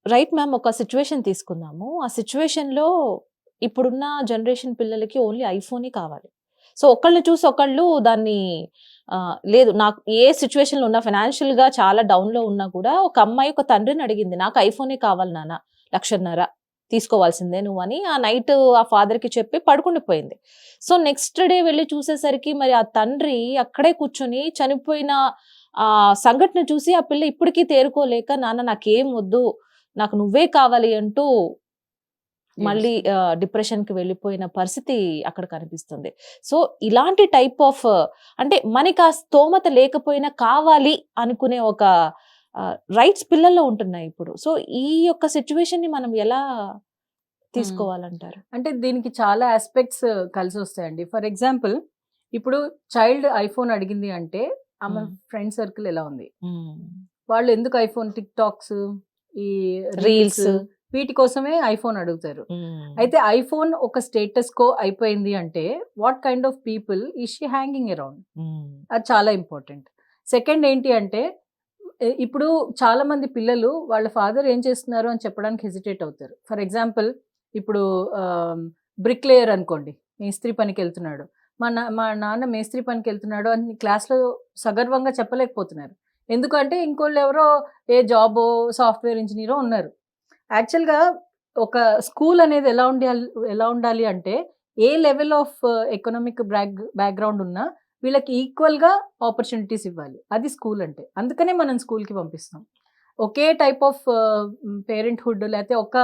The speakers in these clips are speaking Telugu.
Right ma'am. ఒక సిట్యుయేషన్ తీసుకుందాము. ఆ సిట్యుయేషన్‌లో ఇప్పుడున్న జనరేషన్ పిల్లలకి ఓన్లీ ఐఫోనే కావాలి. సో, ఒకళ్ళని చూసి ఒకళ్ళు దాన్ని లేదు నాకు ఏ సిట్యుయేషన్‌లో ఉన్నా ఫైనాన్షియల్‌గా చాలా డౌన్‌లో ఉన్నా కూడా ఒక అమ్మాయి ఒక తండ్రిని అడిగింది. "నాకు ఐఫోనే కావాలి నాన్న 1,50,000 తీసుకోవాల్సిందే నువ్వు" అని ఆ నైట్ ఆ ఫాదర్‌కి చెప్పి పడుకుండిపోయింది. సో, నెక్స్ట్ డే వెళ్లి చూసేసరికి మరి ఆ తండ్రి అక్కడే కూర్చొని చనిపోయిన సంఘటన చూసి ఆ పిల్ల ఇప్పటికి తేరుకోలేక "నాన్న నాకేం వద్దు. నాకు నువ్వే కావాలి" అంటూ మళ్ళీ ఏడుస్తుంది. డిప్రెషన్‌కి వెళ్ళిపోయిన పరిస్థితి అక్కడ కనిపిస్తుంది. సో, ఇలాంటి టైప్ ఆఫ్ అంటే మనకి ఆ స్తోమత లేకపోయినా కావాలి అనుకునే ఒక రైట్స్ పిల్లల్లో ఉంటున్నాయి ఇప్పుడు. సో, ఈ యొక్క సిట్యుయేషన్‌ని మనం ఎలా హ్మ్. తీసుకోవాలంటారు? అంటే దీనికి చాలా యాస్పెక్ట్స్ కలిసొస్తాయండి. ఫర్ ఎగ్జాంపుల్ ఇప్పుడు చైల్డ్ ఐఫోన్ అడిగింది అంటే ఆమె హ్మ్. ఫ్రెండ్ సర్కిల్ ఎలా ఉంది? హ్మ్. వాళ్ళు ఎందుకు ఐఫోన్ టిక్‌టాక్స్, ఈ రీల్స్ రీల్స్. వీటి కోసమే ఐఫోన్ అడుగుతారు. హ్మ్. అయితే ఐఫోన్ ఒక స్టేటస్ కో అయిపోయింది అంటే what kind of people is she hanging around? హ్మ్. అది చాలా ఇంపార్టెంట్. సెకండ్ ఏంటి అంటే ఇప్పుడు చాలామంది పిల్లలు వాళ్ళ ఫాదర్ ఏం చేస్తున్నారు అని చెప్పడానికి హెసిటేట్ అవుతారు. ఫర్ ఎగ్జాంపుల్ ఇప్పుడు ఆహ్, బ్రిక్‌లేయర్ అనుకోండి. మేస్త్రి పనికెళ్తున్నాడు. మా నాన్న మేస్త్రి పనికెళ్తున్నాడు అని క్లాస్‌లో సగర్వంగా చెప్పలేకపోతున్నారు. ఎందుకంటే ఇంకోళ్ళెవరో ఏ జాబో, సాఫ్ట్‌వేర్ ఇంజినీరో ఉన్నారు. యాక్చువల్‌గా ఒక స్కూల్ అనేది ఎలా ఉండాలి అంటే ఏ లెవెల్ ఆఫ్ ఎకనామిక్ బ్యాక్‌గ్రౌండ్ ఉన్నా వీళ్ళకి ఈక్వల్‌గా ఆపర్చునిటీస్ ఇవ్వాలి. అది స్కూల్ అంటే. అందుకనే మనం స్కూల్‌కి పంపిస్తాం. ఒకే టైప్ ఆఫ్ పేరెంట్‌హుడ్ లేతే ఒక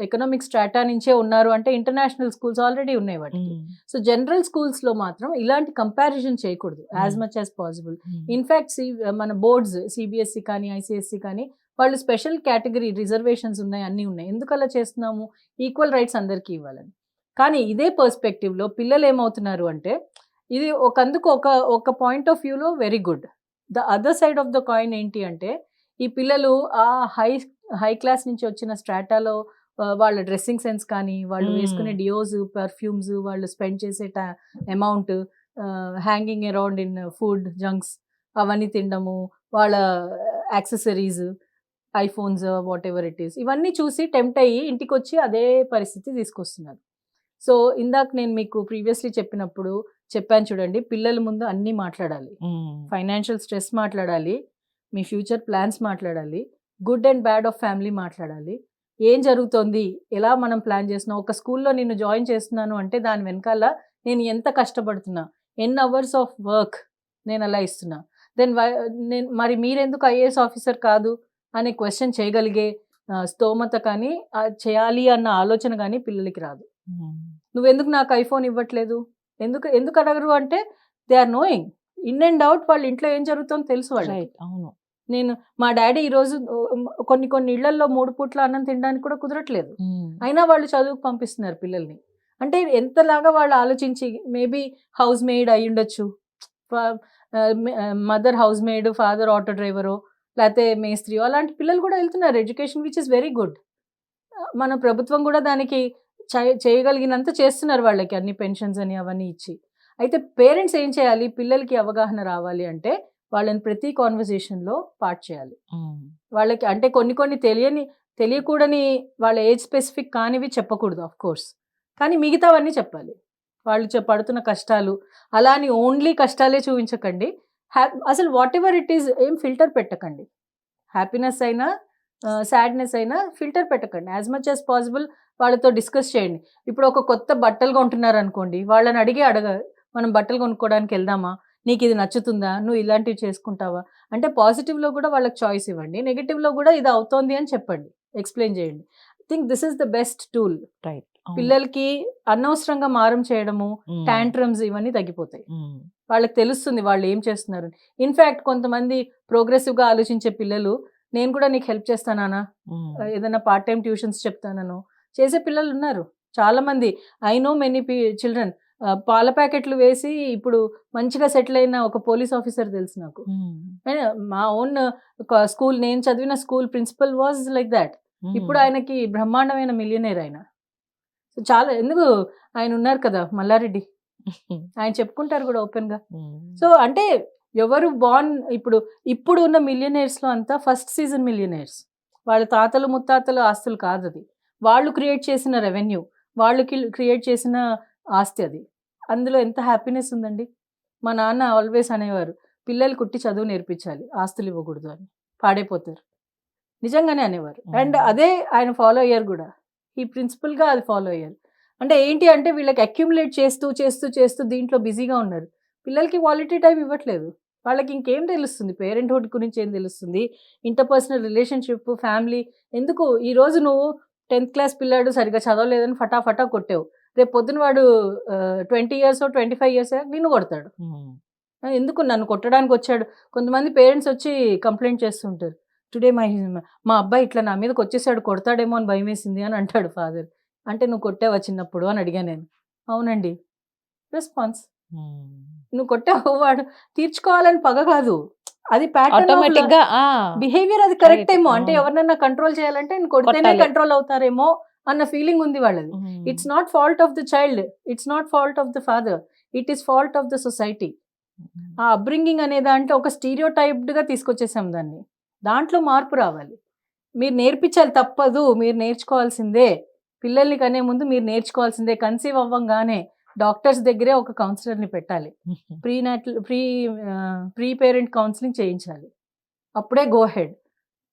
ఎకనామిక్ స్ట్రాటా నుంచే ఉన్నారు అంటే ఇంటర్నేషనల్ స్కూల్స్ ఆల్రెడీ ఉన్నాయి వాటికి. హ్మ్. సో, జనరల్ స్కూల్స్‌లో మాత్రం ఇలాంటి కంపారిజన్ చేయకూడదు as hmm. Much as possible. Hmm. In fact మన బోర్డ్స్ సీబీఎస్‌ఈ కానీ, ఐసీఎస్‌ఈ కానీ వాళ్ళు స్పెషల్ కేటగరీ రిజర్వేషన్స్ ఉన్నాయి. అన్నీ ఉన్నాయి. ఎందుకలా చేస్తున్నాము? ఈక్వల్ రైట్స్ అందరికీ ఇవ్వాలని. కానీ ఇదే పర్స్‌పెక్టివ్‌లో పిల్లలేమవుతున్నారు అంటే ఇది ఒకందుకు ఒక పాయింట్ ఆఫ్ వ్యూలో very good. The other side of the coin ఏంటి అంటే ఈ పిల్లలు ఆ హై హై క్లాస్ నుంచి వచ్చిన స్ట్రాటాలో వాళ్ళ డ్రెస్సింగ్ సెన్స్ కానీ, వాళ్ళు హ్మ్. వేసుకునే డియోస్, పెర్ఫ్యూమ్స్, వాళ్ళు స్పెండ్ చేసే amount, hanging around in food, జంక్స్ అవన్నీ తినడము, వాళ్ళ accessories, iPhones whatever it is ఇవన్నీ చూసి టెంప్ట్ అయ్యి ఇంటికొచ్చి అదే పరిస్థితి తీసుకొస్తున్నారు. సో, ఇందాక నేను మీకు ప్రీవియస్‌లీ చెప్పాను చూడండి. పిల్లల ముందు అన్నీ మాట్లాడాలి. హ్మ్. ఫైనాన్షియల్ స్ట్రెస్ మాట్లాడాలి. మీ ఫ్యూచర్ ప్లాన్స్ మాట్లాడాలి. Good and bad of family మాట్లాడాలి. ఏం జరుగుతోంది? ఎలా మనం ప్లాన్ చేస్తున్నాం? ఒక స్కూల్‌లో నిన్ను జాయిన్ చేస్తున్నాను అంటే దాని వెనకాల నేను ఎంత కష్టపడుతున్నా? ఎన్ని అవర్స్ ఆఫ్ వర్క్ నేనలా ఇస్తున్నా? దెన్ వై మరి మీరెందుకు ఐఏఎస్ ఆఫీసర్ కాదు? అనే క్వెషన్ చేయగలిగే స్తోమత కానీ, చేయాలి అన్న ఆలోచన గాని పిల్లలకి రాదు. హ్మ్. నువ్వెందుకు నాకు ఐఫోన్ ఇవ్వట్లేదు? ఎందుకు ఎందుకు అడగరు అంటే they are knowing. In and out వాళ్ళ ఇంట్లో ఏం జరుగుతుందో తెలుసు వాళ్ళకి. రైట్. అవును. నేను మా డ్యాడీ ఈరోజు కొన్ని కొన్ని ఇళ్లల్లో 3 పూట్ల అన్నం తినడానికి కూడా కుదరట్లేదు. హ్మ్. అయినా వాళ్ళు చదువుకు పంపిస్తున్నారు పిల్లల్ని. అంటే ఎంతలాగా వాళ్ళు ఆలోచించి మేబీ హౌస్ మెయిడ్ అయ్యుండొచ్చు. ఫ mother house maid, father auto డ్రైవరో లేతే మేస్త్రియో అలాంటి పిల్లలు కూడా ఎళ్తున్నారు. Education which is very good. మన ప్రభుత్వం గూడా దానికి చేయగలిగినంత చేస్తున్నారు వాళ్ళకి అన్ని పెన్షన్స్ అని అవన్నీ ఇచ్చి. అయితే పేరెంట్స్ ఏం చేయాలి? పిల్లలకి అవగాహన రావాలి అంటే వాళ్ళని ప్రతి కాన్వర్జేషన్‌లో పార్ట్ చేయాలి. హ్మ్. వాళ్ళకి అంటే కొన్ని కొన్ని తెలియకూడని వాళ్ళ ఏజ్ స్పెసిఫిక్ కానివి చెప్పకూడదు ఆఫ్ కోర్స్. కానీ మిగతావన్నీ చెప్పాలి. వాళ్ళు పడుతున్న కష్టాలు అలా అని ఓన్లీ కష్టాలే చూయించకండి. అసలు వాటెవర్ ఇట్ ఈస్ ఏం ఫిల్టర్ పెట్టకండి. హ్యాపీనెస్ అయినా, సాడ్‌నెస్ అయినా ఫిల్టర్ పెట్టకండి. యాస్ మచ్ యాస్ పాసిబుల్ వాళ్ళతో డిస్కస్ చేయండి. ఇప్పుడు ఒక కొత్త బట్టలు కొంటున్నారనుకోండి, వాళ్ళని మనం బట్టలు కొనుక్కోవడానికి ఎళ్దామా? నీకిది నచ్చుతుందా? నువ్వు ఇలాంటివి చేసుకుంటావా? అంటే పాజిటివ్‌లో గూడా వాళ్ళకి చాయిస్ ఇవ్వండి. నెగెటివ్‌లో గూడా ఇది అవుతోంది అని చెప్పండి. ఎక్స్‌ప్లెయిన్ చేయండి. I think this is the best tool. Right. అవును. పిల్లలకి అనవసరంగా మారం చేయడము, హ్మ్. టాంట్రమ్స్ ఇవన్నీ తగ్గిపోతాయి. హ్మ్. వాళ్ళకి తెలుస్తుంది వాళ్ళేం చేస్తున్నారని. ఇన్‌ఫాక్ట్ కొంతమంది ప్రోగ్రెసివ్‌గా ఆలోచించే పిల్లలు, నేను కూడా నీకు హెల్ప్ చేస్తా నాన్న. హ్మ్. ఏదైనా పార్ట్ టైమ్ ట్యూషన్స్ చెప్తాననో, చేసే పిల్లలున్నారు. చాలామంది. ఐ నో మెనీ చిల్డ్రన్ పాల ప్యాకెట్లు వేసి ఇప్పుడు మంచిగా సెటిల్ అయిన ఒక పోలీస్ ఆఫీసర్ తెలుసు నాకు. హ్మ్. మా ఓన్ స్కూల్ నేను చదివిన school principal was like thought. Hmm. ఇప్పుడు ఆయనకి బ్రహ్మాండమైన మిలియనేర్ ఆయన. చాలా ఎందుకు ఆయనున్నారు కదా! మల్లారెడ్డి. ఆయన చెప్పుకుంటారు గూడా ఓపెన్‌గా. హ్మ్. సో, అంటే ఎవరు ఇప్పుడు ఉన్న మిలియనేర్స్‌లో అంతా ఫస్ట్ సీజన్ మిలియనేర్స్. వాళ్ళ తాతలు ముత్తాతలు ఆస్తులు కాదు అది. వాళ్ళు క్రియేట్ చేసిన రెవెన్యూ, వాళ్ళు క్రియేట్ చేసిన ఆస్తి అది. అందులో ఎంత హ్యాపీనెస్ ఉందండి. మా నాన్న ఆల్వేస్ అనేవారు, పిల్లలు కుట్టి చదువు నేర్పించాలి, ఆస్తులు ఇవ్వకూడదు అని, పాడైపోతారు. నిజంగానే అనేవారు. అండ్ అదే ఆయన ఫాలో అయ్యారు కూడా. ఈ ప్రిన్సిపల్గా అది ఫాలో అయ్యారు. అంటే ఏంటి అంటే వీళ్ళకి అక్యుములేట్ చేస్తూ చేస్తూ చేస్తూ దీంట్లో బిజీగా ఉన్నారు. పిల్లలకి క్వాలిటీ టైం ఇవ్వట్లేదు. వాళ్ళకి ఇంకేం తెలుస్తుంది, పేరెంట్హుడ్ గురించి ఏం తెలుస్తుంది, ఇంటర్పర్సనల్ రిలేషన్షిప్, ఫ్యామిలీ. ఎందుకు ఈరోజు నువ్వు 10th క్లాస్ పిల్లాడు సరిగ్గా చదవలేదని ఫటాఫటా కొట్టావు, రేపు పొద్దున వాడు 20 ఇయర్స్ 25 ఇయర్స్ నిన్ను కొడతాడు. ఎందుకు నన్ను కొట్టడానికి వచ్చాడు. కొంతమంది పేరెంట్స్ వచ్చి కంప్లైంట్ చేస్తుంటారు, టుడే మా అబ్బాయి ఇట్లా నా మీదకి వచ్చేసాడు, కొడతాడేమో అని భయం వేసింది అని అంటాడు ఫాదర్. అంటే నువ్వు కొట్టావా చిన్నప్పుడు అని అడిగా నేను. అవునండి రెస్పాన్స్. నువ్వు కొట్టావు, వాడు తీర్చుకోవాలని పగ కాదు, అది ఆటోమేటిక్ గా బిహేవియర్, అది కరెక్ట్ Right. ఏమో. అంటే అవును. ఎవరినైనా కంట్రోల్ చేయాలంటే నేను కొడితేనే కొట్టాలి. కంట్రోల్ అవుతారేమో అన్న ఫీలింగ్ ఉంది వాళ్ళది. It's not fault of the child, it's not fault of the father, it is fault of the society. ఆ అప్బ్రింగింగ్ అనే దాంట్లో ఒక స్టీరియోటైప్డ్గా తీసుకొచ్చేసాం దాన్ని. దాంట్లో మార్పు రావాలి. మీరు నేర్పించాలి, తప్పదు, మీరు నేర్చుకోవాల్సిందే. పిల్లల్ని కనే ముందు మీరు నేర్చుకోవాల్సిందే. కన్సీవ్ అవ్వంగానే డాక్టర్స్ దగ్గరే ఒక కౌన్సిలర్ని పెట్టాలి. ప్రీ పేరెంట్ కౌన్సిలింగ్ చేయించాలి. అప్పుడే గో హెడ్.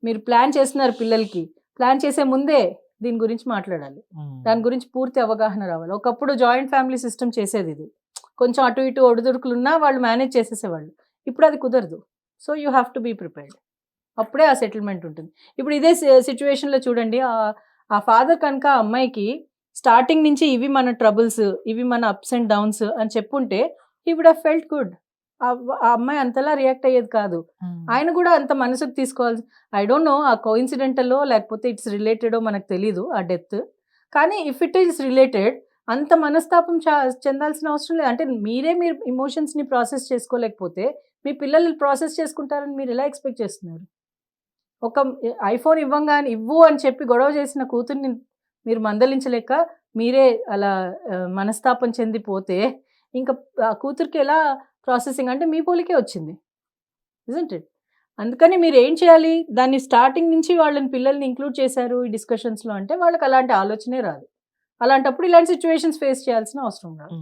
మీరు ప్లాన్ చేస్తున్నారు పిల్లలకి, ప్లాన్ చేసే ముందే దీని గురించి మాట్లాడాలి. దాని గురించి పూర్తి అవగాహన రావాలి. ఒకప్పుడు జాయింట్ ఫ్యామిలీ సిస్టమ్ చేసేది ఇది. కొంచెం అటు ఇటు ఒడిదుడుకులున్నా వాళ్ళు మేనేజ్ చేసేసేవాళ్ళు. ఇప్పుడు అది కుదరదు. So you have to be prepared. అప్పుడే ఆ సెటిల్మెంట్ ఉంటుంది. ఇప్పుడు ఇదే సిచ్యువేషన్లో చూడండి, ఆ ఫాదర్ కనుక ఆ అమ్మాయికి స్టార్టింగ్ నుంచి ఇవి మన ట్రబుల్స్, ఇవి మన అప్స్ అండ్ డౌన్స్ అని చెప్పుంటే he would have felt good. ఆ అమ్మాయి అంతలా రియాక్ట్ అయ్యేది కాదు. ఆయన కూడా అంత మనసుకు తీసుకోవాలి. ఐ డోంట్ నో ఆ కోఇన్సిడెంటలో లేకపోతే ఇట్స్ రిలేటెడో మనకు తెలీదు ఆ డెత్. కానీ ఇఫ్ ఇట్ ఈస్ రిలేటెడ్, అంత మనస్తాపం చెందాల్సిన అవసరం లేదు. అంటే మీరు ఎమోషన్స్ని ప్రాసెస్ చేసుకోలేకపోతే మీ పిల్లలు ప్రాసెస్ చేసుకుంటారని మీరు ఎలా ఎక్స్పెక్ట్ చేస్తున్నారు? ఒక ఐఫోన్ ఇవ్వు అని చెప్పి గొడవ చేసిన కూతుర్ని మీరు మందలించలేక మీరే అలా మనస్తాపం చెందిపోతే ఇంకా ఆ కూతురికి ఎలా ప్రాసెసింగ్, అంటే మీ పోలికే వచ్చింది, ఇజంట్ ఇట్? అందుకని మీరు ఏం చేయాలి, దాన్ని స్టార్టింగ్ నుంచి వాళ్ళని పిల్లల్ని ఇంక్లూడ్ చేశారు ఈ డిస్కషన్స్లో అంటే వాళ్ళకి అలాంటి ఆలోచనే రాదు. అలాంటప్పుడు ఇలాంటి సిచ్యువేషన్స్ ఫేస్ చేయాల్సిన అవసరం రాదు.